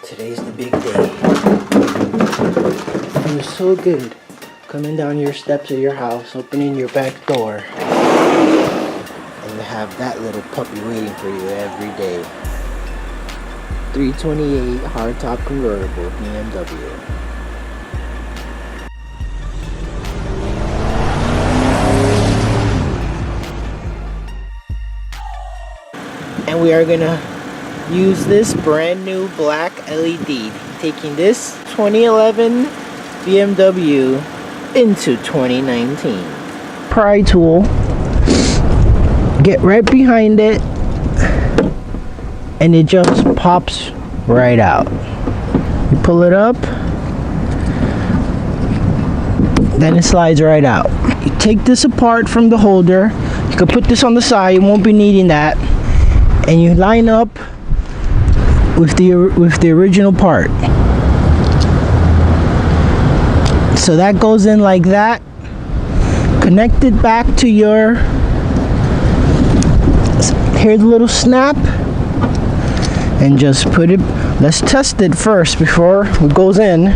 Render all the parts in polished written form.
Today's the big day. It was so good coming down your steps of your house, opening your back door, and you have that little puppy waiting for you every day. 328 hardtop convertible BMW. And we are gonna use this brand new black LED, taking this 2011 BMW into 2019. Pry tool, get right behind it, and it just pops right out. You pull it up, then it slides right out. You take this apart from the holder. You can put this on the side, you won't be needing that. And you line up with the original part. So that goes in like that. Connect it back to your, here's a little snap, and just put it, let's test it first before it goes in.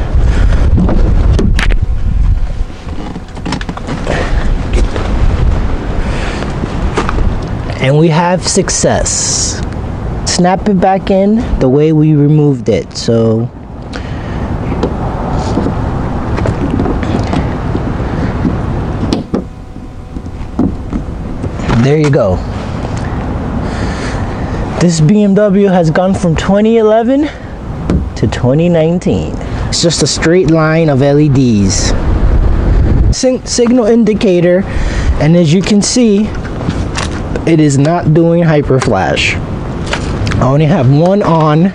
And we have success. Snap it back in the way we removed it. So there you go. This BMW has gone from 2011 to 2019. It's just a straight line of LEDs. Signal indicator, and as you can see, it is not doing hyper flash. I only have one on.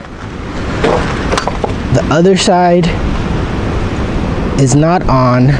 The other side is not on.